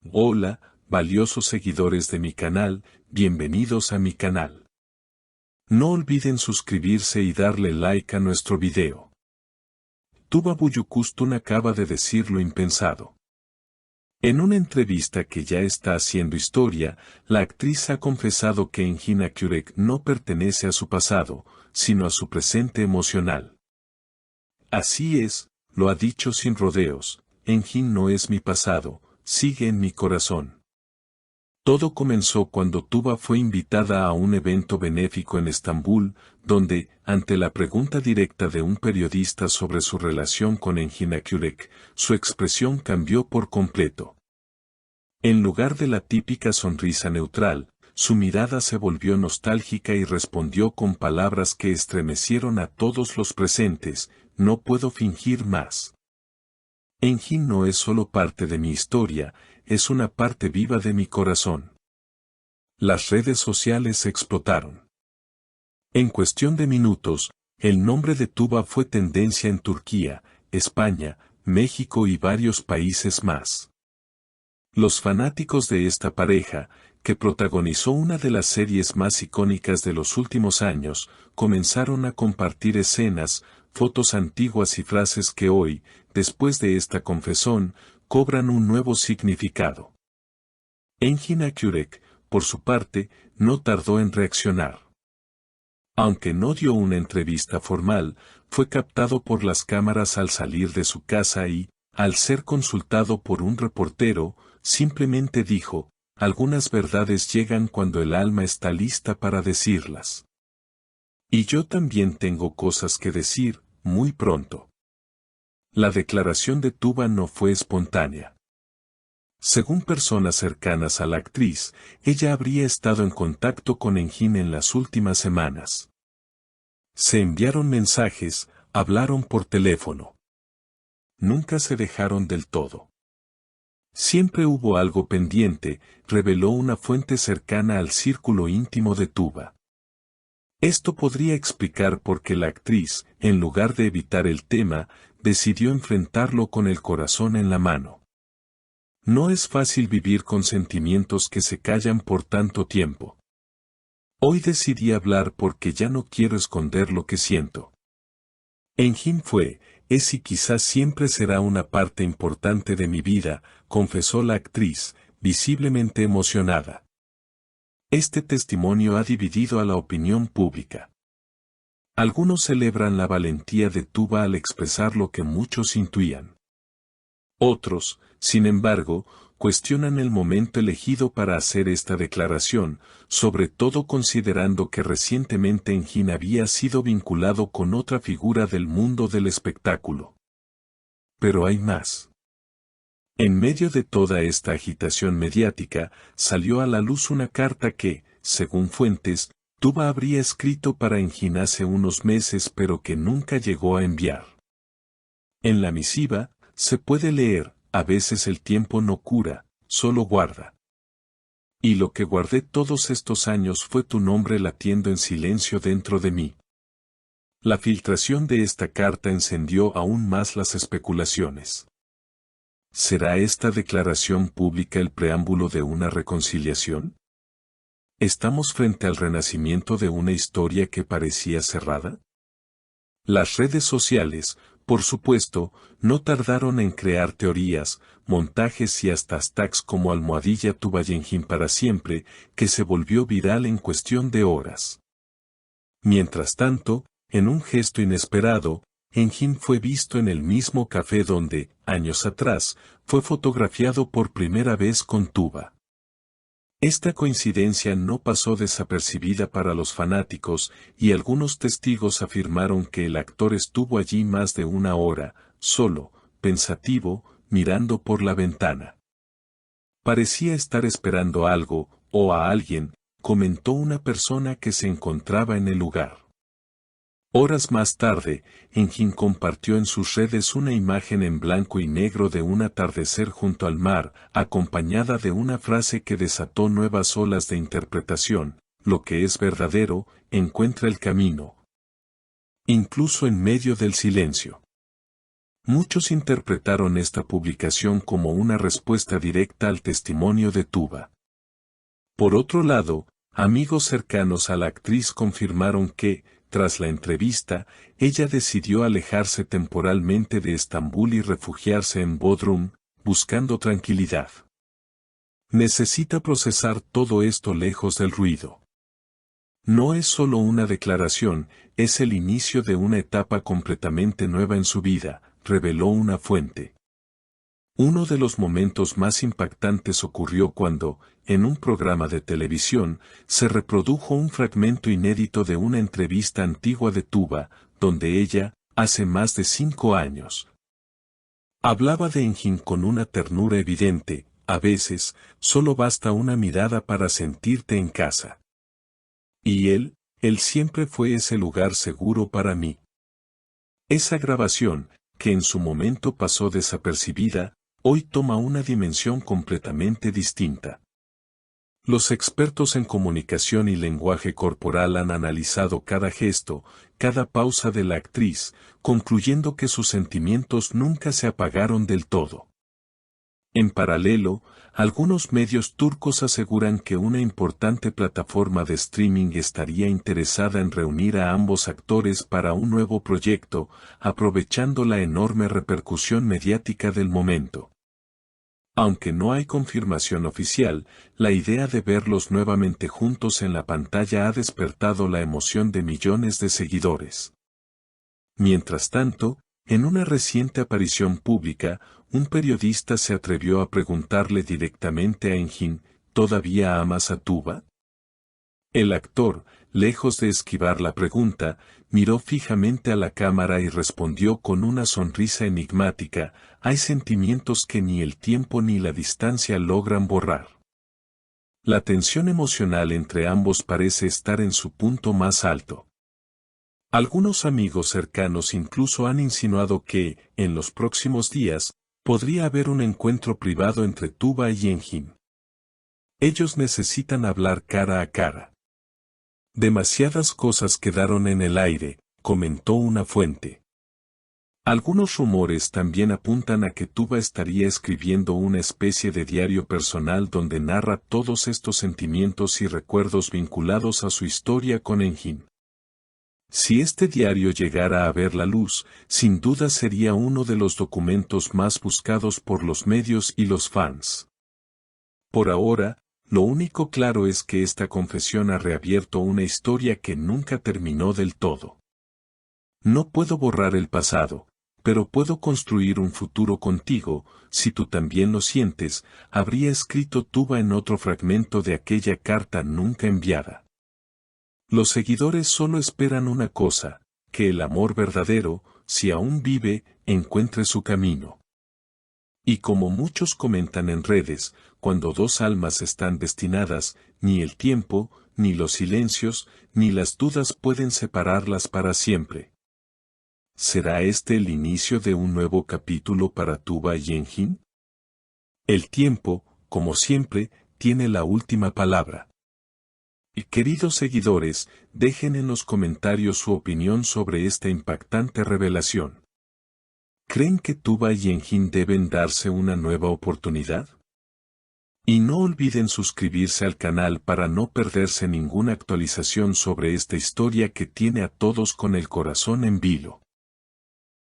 Hola, valiosos seguidores de mi canal, bienvenidos a mi canal. No olviden suscribirse y darle like a nuestro video. Tuba Büyüküstün acaba de decir lo impensado. En una entrevista que ya está haciendo historia, la actriz ha confesado que Engin Akyürek no pertenece a su pasado, sino a su presente emocional. Así es, lo ha dicho sin rodeos, Engin no es mi pasado, sigue en mi corazón. Todo comenzó cuando Tuba fue invitada a un evento benéfico en Estambul, donde, ante la pregunta directa de un periodista sobre su relación con Engin Akyürek, su expresión cambió por completo. En lugar de la típica sonrisa neutral, su mirada se volvió nostálgica y respondió con palabras que estremecieron a todos los presentes: no puedo fingir más. Engin no es solo parte de mi historia, es una parte viva de mi corazón. Las redes sociales explotaron. En cuestión de minutos, el nombre de Tuba fue tendencia en Turquía, España, México y varios países más. Los fanáticos de esta pareja, que protagonizó una de las series más icónicas de los últimos años, comenzaron a compartir escenas, fotos antiguas y frases que hoy, después de esta confesión, cobran un nuevo significado. Engin Akyürek, por su parte, no tardó en reaccionar. Aunque no dio una entrevista formal, fue captado por las cámaras al salir de su casa y, al ser consultado por un reportero, simplemente dijo: algunas verdades llegan cuando el alma está lista para decirlas. Y yo también tengo cosas que decir, muy pronto. La declaración de Tuba no fue espontánea. Según personas cercanas a la actriz, ella habría estado en contacto con Engin en las últimas semanas. Se enviaron mensajes, hablaron por teléfono. Nunca se dejaron del todo. Siempre hubo algo pendiente, reveló una fuente cercana al círculo íntimo de Tuba. Esto podría explicar por qué la actriz, en lugar de evitar el tema, decidió enfrentarlo con el corazón en la mano. No es fácil vivir con sentimientos que se callan por tanto tiempo. Hoy decidí hablar porque ya no quiero esconder lo que siento. Engin fue, es y quizás siempre será una parte importante de mi vida, confesó la actriz, visiblemente emocionada. Este testimonio ha dividido a la opinión pública. Algunos celebran la valentía de Tuba al expresar lo que muchos intuían. Otros, sin embargo, cuestionan el momento elegido para hacer esta declaración, sobre todo considerando que recientemente Engin había sido vinculado con otra figura del mundo del espectáculo. Pero hay más. En medio de toda esta agitación mediática, salió a la luz una carta que, según fuentes, Tuba habría escrito para Engin hace unos meses pero que nunca llegó a enviar. En la misiva, se puede leer: a veces el tiempo no cura, solo guarda. Y lo que guardé todos estos años fue tu nombre latiendo en silencio dentro de mí. La filtración de esta carta encendió aún más las especulaciones. ¿Será esta declaración pública el preámbulo de una reconciliación? ¿Estamos frente al renacimiento de una historia que parecía cerrada? Las redes sociales, por supuesto, no tardaron en crear teorías, montajes y hasta hashtags como almohadilla Tuba y Engin para siempre, que se volvió viral en cuestión de horas. Mientras tanto, en un gesto inesperado, Engin fue visto en el mismo café donde, años atrás, fue fotografiado por primera vez con Tuba. Esta coincidencia no pasó desapercibida para los fanáticos, y algunos testigos afirmaron que el actor estuvo allí más de una hora, solo, pensativo, mirando por la ventana. Parecía estar esperando algo, o a alguien, comentó una persona que se encontraba en el lugar. Horas más tarde, Engin compartió en sus redes una imagen en blanco y negro de un atardecer junto al mar, acompañada de una frase que desató nuevas olas de interpretación: lo que es verdadero, encuentra el camino. Incluso en medio del silencio. Muchos interpretaron esta publicación como una respuesta directa al testimonio de Tuba. Por otro lado, amigos cercanos a la actriz confirmaron que, tras la entrevista, ella decidió alejarse temporalmente de Estambul y refugiarse en Bodrum, buscando tranquilidad. Necesita procesar todo esto lejos del ruido. No es solo una declaración, es el inicio de una etapa completamente nueva en su vida, reveló una fuente. Uno de los momentos más impactantes ocurrió cuando, en un programa de televisión, se reprodujo un fragmento inédito de una entrevista antigua de Tuba, donde ella, hace más de 5 años, hablaba de Engin con una ternura evidente. A veces, solo basta una mirada para sentirte en casa. Y él siempre fue ese lugar seguro para mí. Esa grabación, que en su momento pasó desapercibida, hoy toma una dimensión completamente distinta. Los expertos en comunicación y lenguaje corporal han analizado cada gesto, cada pausa de la actriz, concluyendo que sus sentimientos nunca se apagaron del todo. En paralelo, algunos medios turcos aseguran que una importante plataforma de streaming estaría interesada en reunir a ambos actores para un nuevo proyecto, aprovechando la enorme repercusión mediática del momento. Aunque no hay confirmación oficial, la idea de verlos nuevamente juntos en la pantalla ha despertado la emoción de millones de seguidores. Mientras tanto, en una reciente aparición pública, un periodista se atrevió a preguntarle directamente a Engin, ¿todavía amas a Tuba? El actor, lejos de esquivar la pregunta, miró fijamente a la cámara y respondió con una sonrisa enigmática, hay sentimientos que ni el tiempo ni la distancia logran borrar. La tensión emocional entre ambos parece estar en su punto más alto. Algunos amigos cercanos incluso han insinuado que, en los próximos días, podría haber un encuentro privado entre Tuba y Engin. Ellos necesitan hablar cara a cara. Demasiadas cosas quedaron en el aire, comentó una fuente. Algunos rumores también apuntan a que Tuba estaría escribiendo una especie de diario personal donde narra todos estos sentimientos y recuerdos vinculados a su historia con Engin. Si este diario llegara a ver la luz, sin duda sería uno de los documentos más buscados por los medios y los fans. Por ahora, lo único claro es que esta confesión ha reabierto una historia que nunca terminó del todo. No puedo borrar el pasado, pero puedo construir un futuro contigo, si tú también lo sientes, habría escrito Tuba en otro fragmento de aquella carta nunca enviada. Los seguidores solo esperan una cosa, que el amor verdadero, si aún vive, encuentre su camino. Y como muchos comentan en redes, cuando dos almas están destinadas, ni el tiempo, ni los silencios, ni las dudas pueden separarlas para siempre. ¿Será este el inicio de un nuevo capítulo para Tuba y Engin? El tiempo, como siempre, tiene la última palabra. Y queridos seguidores, dejen en los comentarios su opinión sobre esta impactante revelación. ¿Creen que Tuba y Engin deben darse una nueva oportunidad? Y no olviden suscribirse al canal para no perderse ninguna actualización sobre esta historia que tiene a todos con el corazón en vilo.